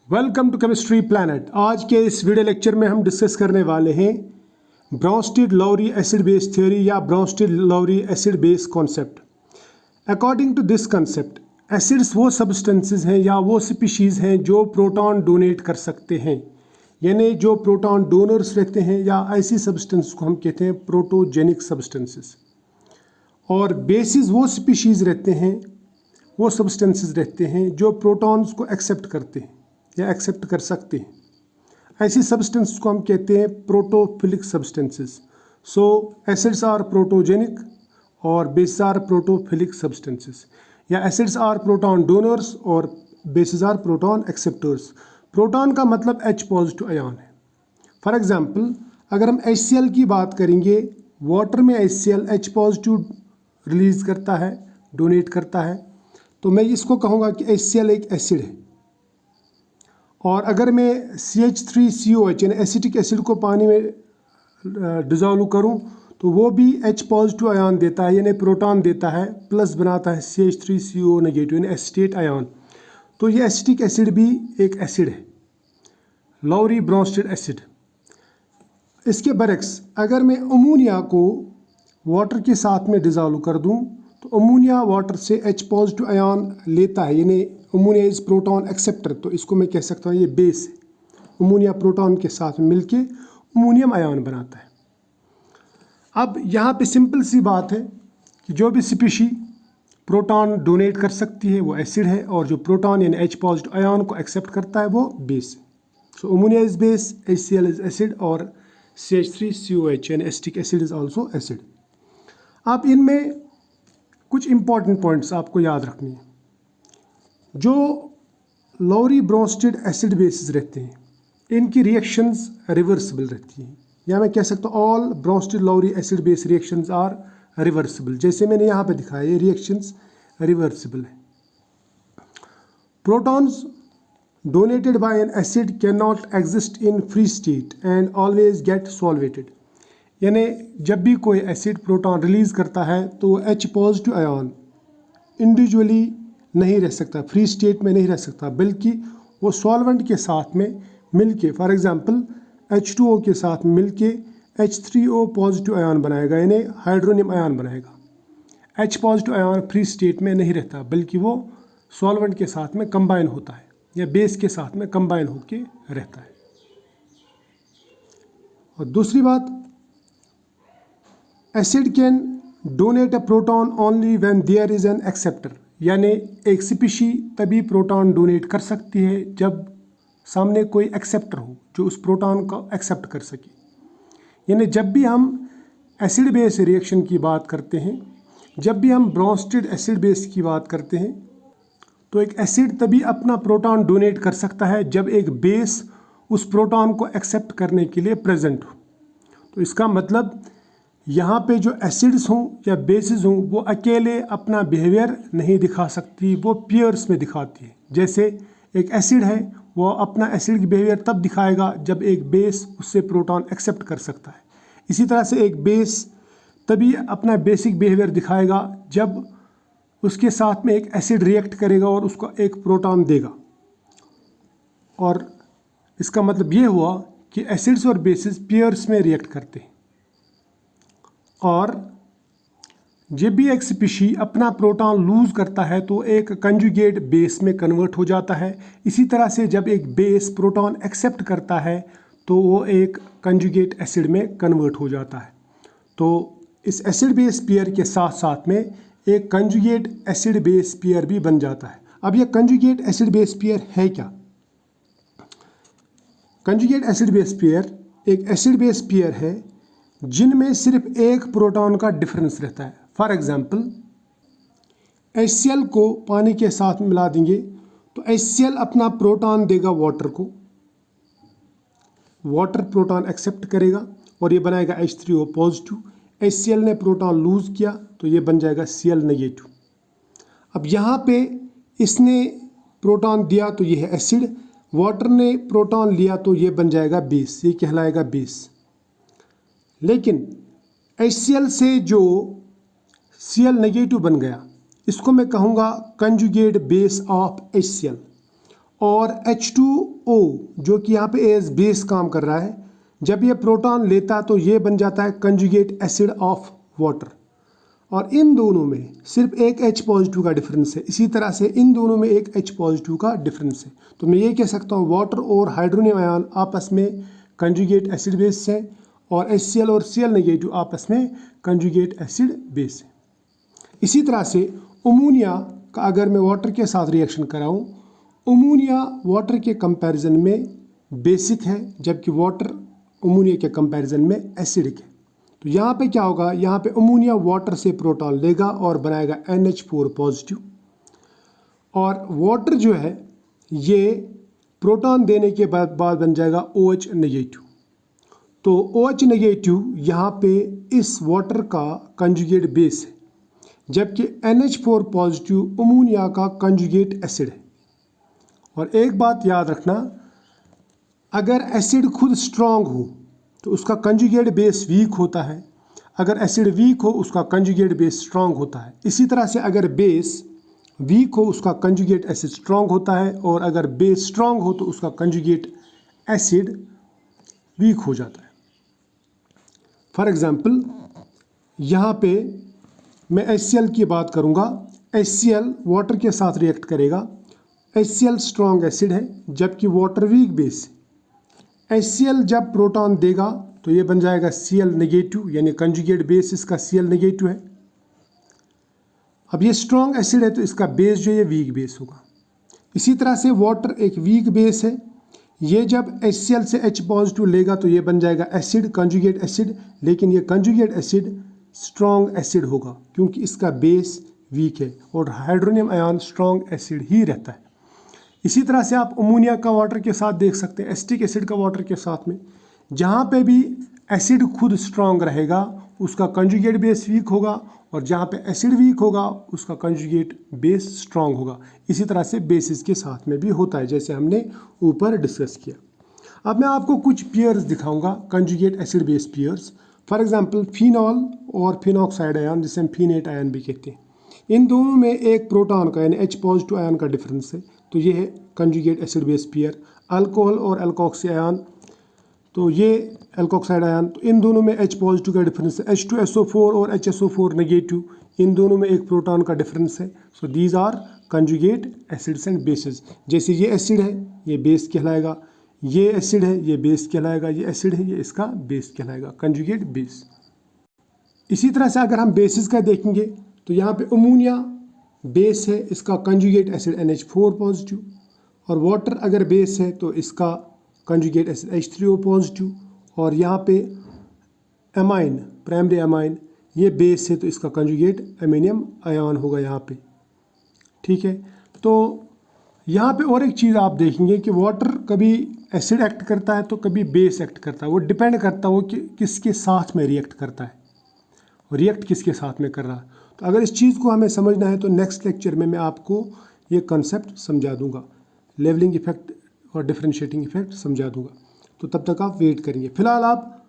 Welcome to chemistry planet. आज के इस वीडियो लेक्चर में हम डिस्कस करने वाले हैं ब्रोंस्टेड-लाउरी एसिड बेस थ्योरी या Bronsted Lowry acid base concept. According to this concept, acids वो सब्सटेंसेस हैं या वो स्पीशीज़ हैं जो प्रोटॉन डोनेट कर सकते हैं, यानी जो प्रोटॉन डोनर्स रहते हैं, या ऐसी सब्सटेंस को हम कहते हैं प्रोटोजेनिक सब्सटेंसेस। और बेसिस वो स्पीशीज़ रहते हैं, वो सब्सटेंसेस रहते हैं जो प्रोटॉन्स को एक्सेप्ट करते हैं या एक्सेप्ट कर सकते हैं। ऐसी सब्सटेंस को हम कहते हैं protophilic substances. So acids are protogenic और बेसिस आर प्रोटोफिलिक सब्सटेंसेस, या एसिड्स आर प्रोटॉन डोनर्स और bases are proton acceptors. Proton का मतलब H पॉजिटिव आयन है। फॉर एग्जांपल, अगर हम HCl की बात करेंगे, वाटर में HCl H पॉजिटिव रिलीज़ करता है, डोनेट करता है, तो मैं इसको कहूँगा कि HCl एक एसिड है। और अगर मैं CH3COH यानी एसिटिक एसिड को पानी में डिज़ोल्व करूँ तो वो भी H पॉजिटिव आयन देता है, यानी प्रोटॉन देता है, प्लस बनाता है CH3CO नेगेटिव यानी एसिटेट आयन। तो ये एसिटिक एसिड भी एक एसिड है, लाउरी ब्रोंस्टेड एसिड। इसके बरक्स अगर मैं अमोनिया को वाटर के साथ में डिज़ोल्व कर दूँ तो अमोनिया वाटर से H पॉजिटिव आयन लेता है, यानी अमोनिया इज़ प्रोटॉन एक्सेप्टर। तो इसको मैं कह सकता हूँ ये बेस है। अमोनिया प्रोटॉन के साथ मिलके अमोनियम आयन बनाता है। अब यहाँ पे सिंपल सी बात है कि जो भी स्पीशी प्रोटॉन डोनेट कर सकती है वो एसिड है, और जो प्रोटॉन यानी H पॉजिटिव आयन को एक्सेप्ट करता है वो बेस है। So ammonia is base, HCl is acid, और CH3COH यानी acetic acid is also acid. अब इनमें कुछ इंपॉर्टेंट पॉइंट्स आपको याद रखनी है। जो लाउरी ब्रोंस्टेड एसिड बेसिस रहते हैं, इनकी रिएक्शंस रिवर्सिबल रहती हैं, या मैं कह सकता हूँ all Bronsted Lowry acid base reactions are reversible. जैसे मैंने यहाँ पे दिखाया, ये रिएक्शंस रिवर्सिबल है। Protons donated by an acid can not exist in free state and always get solvated, यानी जब भी कोई एसिड प्रोटॉन रिलीज़ करता है तो H पॉजिटिव आयन इंडिविजुअली नहीं रह सकता, फ्री स्टेट में नहीं रह सकता, बल्कि वो सॉल्वेंट के साथ में मिलके, फॉर एग्जांपल H2O के साथ मिलके H3O पॉजिटिव आयन बनाएगा, यानी हाइड्रोनियम आयन बनाएगा। H positive ion free state में नहीं रहता, बल्कि वो सॉल्वेंट के साथ में कंबाइन होता है या बेस के साथ में कंबाइन होके रहता है। और दूसरी बात, acid can donate a proton only when there is an acceptor, यानी एक स्पीशी तभी प्रोटॉन डोनेट कर सकती है जब सामने कोई एक्सेप्टर हो जो उस प्रोटॉन को एक्सेप्ट कर सके। यानी जब भी हम एसिड बेस रिएक्शन की बात करते हैं, जब भी हम ब्रोंस्टेड एसिड बेस की बात करते हैं, तो एक एसिड तभी अपना प्रोटॉन डोनेट कर सकता है जब एक बेस उस प्रोटॉन को एक्सेप्ट करने के लिए प्रेजेंट हो। तो इसका मतलब यहाँ पे जो एसिड्स हों या बेसिस हों, वो अकेले अपना बिहेवियर नहीं दिखा सकती, वो पेयर्स में दिखाती है। जैसे एक एसिड है, वो अपना एसिड बिहेवियर तब दिखाएगा जब एक बेस उससे प्रोटॉन एक्सेप्ट कर सकता है। इसी तरह से एक बेस तभी अपना बेसिक बिहेवियर दिखाएगा जब उसके साथ में एक एसिड रिएक्ट करेगा और उसको एक प्रोटॉन देगा। और इसका मतलब ये हुआ कि एसिड्स और बेसिस पेयर्स में रिएक्ट करते हैं, और जब भी एक स्पीशी अपना प्रोटॉन लूज़ करता है तो एक कंजुगेट बेस में कन्वर्ट हो जाता है। इसी तरह से जब एक बेस प्रोटॉन एक्सेप्ट करता है तो वो एक कंजुगेट एसिड में कन्वर्ट हो जाता है। तो इस एसिड बेस पेयर के साथ साथ में एक कंजुगेट एसिड बेस पेयर भी बन जाता है। अब ये कंजुगेट एसिड बेस पेयर है क्या? कंजुगेट एसिड बेस पेयर एक एसिड बेस पेयर है जिनमें सिर्फ एक प्रोटॉन का डिफरेंस रहता है। फॉर एग्जांपल, HCl को पानी के साथ मिला देंगे तो HCl अपना प्रोटॉन देगा वाटर को, वाटर प्रोटॉन एक्सेप्ट करेगा और ये बनाएगा H3O पॉजिटिव। HCl ने प्रोटॉन लूज़ किया तो ये बन जाएगा Cl नेगेटिव। अब यहाँ पे इसने प्रोटॉन दिया तो ये है एसिड, वाटर ने प्रोटॉन लिया तो ये बन जाएगा बेस, ये कहलाएगा बेस। लेकिन HCl से जो Cl नेगेटिव बन गया, इसको मैं कहूँगा कंजुगेट बेस ऑफ HCl। और H2O जो कि यहाँ पे एज बेस काम कर रहा है, जब ये प्रोटॉन लेता तो ये बन जाता है कंजुगेट एसिड ऑफ वाटर। और इन दोनों में सिर्फ एक H पॉजिटिव का डिफरेंस है, इसी तरह से इन दोनों में एक H पॉजिटिव का डिफरेंस है। तो मैं ये कह सकता हूँ वाटर और हाइड्रोनियम आयन आपस में कंजुगेट एसिड बेस है और HCl और Cl नेगेटिव आपस में कंजुगेट एसिड बेस है। इसी तरह से अमोनिया का अगर मैं वाटर के साथ रिएक्शन कराऊँ, अमोनिया वाटर के कंपैरिजन में बेसिक है जबकि वाटर अमोनिया के कंपैरिजन में एसिडिक है। तो यहाँ पे क्या होगा, यहाँ पे अमोनिया वाटर से प्रोटॉन लेगा और बनाएगा NH4 पॉजिटिव, और वाटर जो है ये प्रोटॉन देने के बाद बन जाएगा OH नेगेटिव। तो OH नेगेटिव यहाँ पे इस वाटर का कंजुगेट बेस है, जबकि NH4 पॉजिटिव अमोनिया का कंजुगेट एसिड है। और एक बात याद रखना, अगर एसिड खुद स्ट्रांग हो तो उसका कंजुगेट बेस वीक होता है, अगर एसिड वीक हो उसका कंजुगेट बेस स्ट्रांग होता है। इसी तरह से अगर बेस वीक हो उसका कंजुगेट एसिड स्ट्रांग होता है, और अगर बेस स्ट्रांग हो तो उसका कंजुगेट एसिड वीक हो जाता है। फॉर एग्जांपल यहाँ पे मैं HCl की बात करूँगा। HCl वाटर के साथ रिएक्ट करेगा, HCl स्ट्रांग एसिड है जबकि वाटर वीक बेस है। HCl जब प्रोटॉन देगा तो ये बन जाएगा Cl नेगेटिव, यानी कंजुगेट बेस इसका Cl नेगेटिव है। अब ये स्ट्रांग एसिड है तो इसका बेस जो है वीक बेस होगा। इसी तरह से वाटर एक वीक बेस है, ये जब HCl से H पॉजिटिव लेगा तो ये बन जाएगा एसिड, कंजुगेट एसिड, लेकिन ये कंजुगेट एसिड स्ट्रांग एसिड होगा क्योंकि इसका बेस वीक है और हाइड्रोनियम आयन स्ट्रांग एसिड ही रहता है। इसी तरह से आप अमोनिया का वाटर के साथ देख सकते हैं, एसिटिक एसिड का वाटर के साथ में, जहाँ पे भी एसिड खुद स्ट्रांग रहेगा उसका कंजुगेट बेस वीक होगा, और जहाँ पे एसिड वीक होगा उसका कंजुगेट बेस स्ट्रांग होगा। इसी तरह से बेसिस के साथ में भी होता है, जैसे हमने ऊपर डिस्कस किया। अब मैं आपको कुछ पेयर्स दिखाऊंगा, conjugate acid base pairs. For example phenol और फिनॉक्साइड आयन, जिसे हम फिनेट आयन भी कहते हैं, इन दोनों में एक प्रोटॉन का यानी H पॉजिटिव आयन का डिफरेंस है, तो ये है conjugate acid base pair. Alcohol और एल्कोक्सी आयन, तो ये एल्कोक्साइड आयन, तो इन दोनों में H पॉजिटिव का डिफरेंस है। H2SO4 और HSO4 नेगेटिव, इन दोनों में एक प्रोटॉन का डिफरेंस है। So these are conjugate acids and bases. जैसे ये एसिड है ये बेस कहलाएगा, ये एसिड है ये बेस कहलाएगा, ये एसिड है ये इसका बेस कहलाएगा, कंजुगेट बेस। इसी तरह से अगर हम बेसिस का देखेंगे तो यहाँ पे अमोनिया बेस है, इसका कंजुगेट एसिड NH4 पॉजिटिव, और वाटर अगर बेस है तो इसका कंजुगेट एसिड H3O पॉजिटिव, और यहाँ पे एमाइन, प्राइमरी एमाइन, ये बेस है तो इसका कंजुगेट अमोनियम आयन होगा यहाँ पे। ठीक है, तो यहाँ पे और एक चीज़ आप देखेंगे कि वाटर कभी एसिड एक्ट करता है तो कभी बेस एक्ट करता है, वो डिपेंड करता है वो कि किसके साथ में रिएक्ट करता है, रिएक्ट किसके साथ में कर रहा है। तो अगर इस चीज़ को हमें समझना है तो नेक्स्ट लेक्चर में मैं आपको ये कॉन्सेप्ट समझा दूंगा, लेवलिंग इफेक्ट और डिफरेंशिएटिंग इफेक्ट समझा दूंगा। तो तब तक आप वेट करेंगे। फिलहाल आप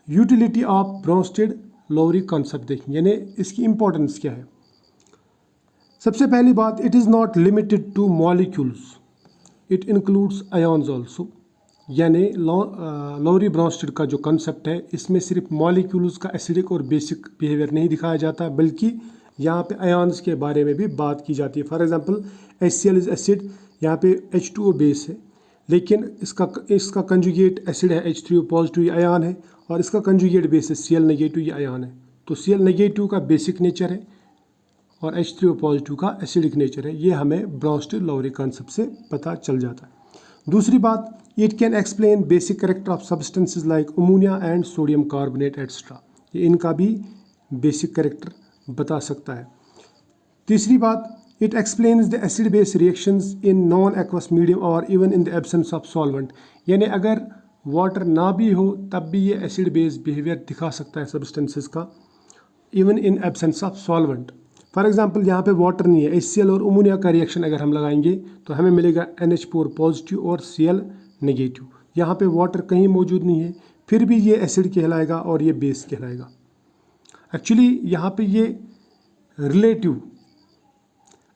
utility of Bronsted Lowry concept देखेंगे, यानी इसकी इंपॉर्टेंस क्या है। सबसे पहली बात, it is not limited to molecules, it includes ions also. यानी लोरी ब्रोंस्टेड का जो कंसेप्ट है इसमें सिर्फ मॉलिक्यूल्स का एसिडिक और बेसिक बिहेवियर नहीं दिखाया जाता, बल्कि यहाँ पे आयन्स के बारे में भी बात की जाती है। For example HCl is acid, यहाँ पे H2O बेस है, लेकिन इसका कंजुगेट एसिड है H3O पॉजिटिव, ये आयन है, और इसका कंजुगेट बेस है Cl नेगेटिव, ये आयन है। तो Cl नेगेटिव का बेसिक नेचर है और H3O पॉजिटिव का एसिडिक नेचर है, ये हमें ब्रोंस्टेड लोरी कॉन्सेप्ट से पता चल जाता है। दूसरी बात, it can explain basic character of substances like ammonia and sodium carbonate etcetera, ये इनका भी बेसिक कैरेक्टर बता सकता है। तीसरी बात, it explains the acid base reactions in non aqueous medium और even in the absence of solvent, यानी अगर वाटर ना भी हो तब भी ये एसिड बेस बिहेवियर दिखा सकता है सब्सटेंसेस का, even in absence of solvent. For example यहाँ पे वाटर नहीं है, HCl और अमोनिया का रिएक्शन अगर हम लगाएंगे तो हमें मिलेगा NH4 पॉजिटिव और Cl नेगेटिव। यहाँ पे वाटर कहीं मौजूद नहीं है, फिर भी ये एसिड कहलाएगा और ये बेस कहलाएगा। एक्चुअली यहाँ पे ये रिलेटिव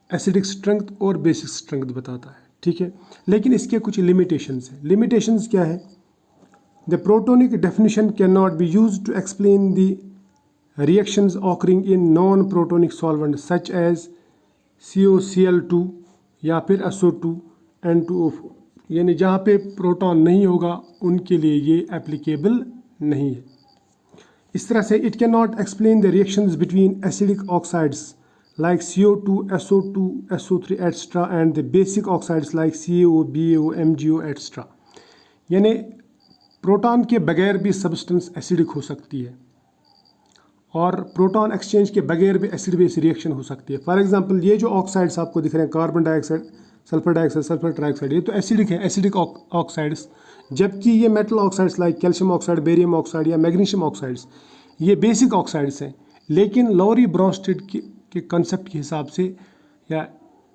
एसिडिक स्ट्रेंथ और बेसिक स्ट्रेंथ बताता है। ठीक है, लेकिन इसके कुछ लिमिटेशंस हैं। लिमिटेशंस क्या है? The protonic definition can not be use to explain the reactions occurring in non protonic solvent such as COCl2 या फिर SO2 N2O4, यानी जहाँ पे प्रोटॉन नहीं होगा उनके लिए ये एप्लीकेबल नहीं है। इस तरह से it can not explain the reactions between acidic oxides like CO2, SO2, SO3 etc. and the basic oxides like CaO, BaO, MgO etc. यानी प्रोटॉन के बगैर भी सब्सटेंस एसिडिक हो सकती है और प्रोटॉन एक्सचेंज के बगैर भी एसिड बेस रिएक्शन हो सकती है। फॉर एग्जांपल ये जो ऑक्साइड्स आपको दिख रहे हैं, कार्बन डाइऑक्साइड, सल्फर ट्राइऑक्साइड, ये तो एसिडिक है, एसिडिक ऑक्साइड्स, जबकि ये metal oxides like calcium oxide, barium oxide या मैग्नीशियम ऑक्साइड्स ये बेसिक ऑक्साइड्स हैं। लेकिन लॉरी ब्रॉन्स्टेड के कंसेप्ट के हिसाब से या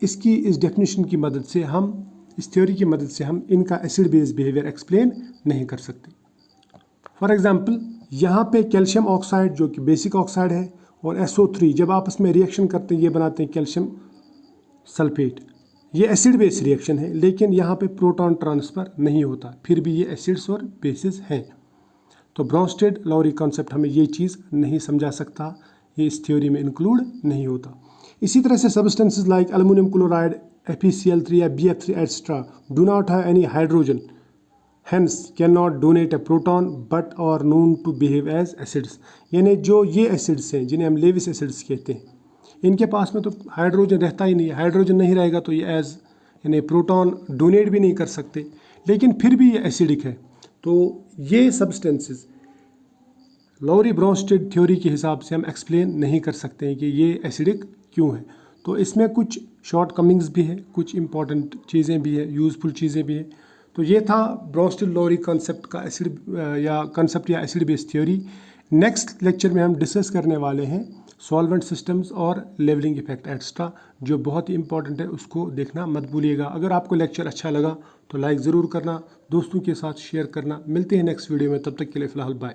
इस डेफिनेशन की मदद से हम, इस थ्योरी की मदद से हम इनका एसिड बेस बिहेवियर एक्सप्लेन नहीं कर सकते। फॉर एग्जांपल यहाँ पे कैल्शियम ऑक्साइड जो कि बेसिक ऑक्साइड है और SO3 जब आपस में रिएक्शन करते हैं ये बनाते हैं कैल्शियम सल्फेट, ये एसिड बेस रिएक्शन है, लेकिन यहाँ पे प्रोटॉन ट्रांसफ़र नहीं होता, फिर भी ये एसिड्स और बेसिस हैं। तो ब्रॉन्स्टेड लॉरी कॉन्सेप्ट हमें ये चीज़ नहीं समझा सकता, ये इस थ्योरी में इंक्लूड नहीं होता। इसी तरह से substances like aluminium chloride, FeCl3 या BF3 extra do not have any hydrogen, hence cannot donate a proton but are known to behave as acids। यानी जो ये एसिड्स हैं जिन्हें हम लेविस एसिड्स कहते हैं, इनके पास में तो हाइड्रोजन रहता ही नहीं है, हाइड्रोजन नहीं रहेगा तो ये एज यानी प्रोटॉन डोनेट भी नहीं कर सकते, लेकिन फिर भी ये एसिडिक है। तो ये सब्सटेंसेस लॉरी ब्रॉन्स्टेड थ्योरी के हिसाब से हम एक्सप्लेन नहीं कर सकते हैं कि ये एसिडिक क्यों है। तो इसमें कुछ शॉर्ट कमिंग्स भी है, कुछ इंपॉर्टेंट चीज़ें भी है, यूज़फुल चीज़ें भी है। तो ये था ब्रॉन्स्टेड लॉरी कॉन्सेप्ट का acid base theory. Next lecture में हम डिस्कस करने वाले हैं सॉल्वेंट सिस्टम्स और लेवलिंग इफेक्ट एक्स्ट्रा, जो बहुत ही इंपॉर्टेंट है, उसको देखना मत भूलिएगा। अगर आपको लेक्चर अच्छा लगा तो लाइक ज़रूर करना, दोस्तों के साथ शेयर करना। मिलते हैं नेक्स्ट वीडियो में, तब तक के लिए फ़िलहाल बाय।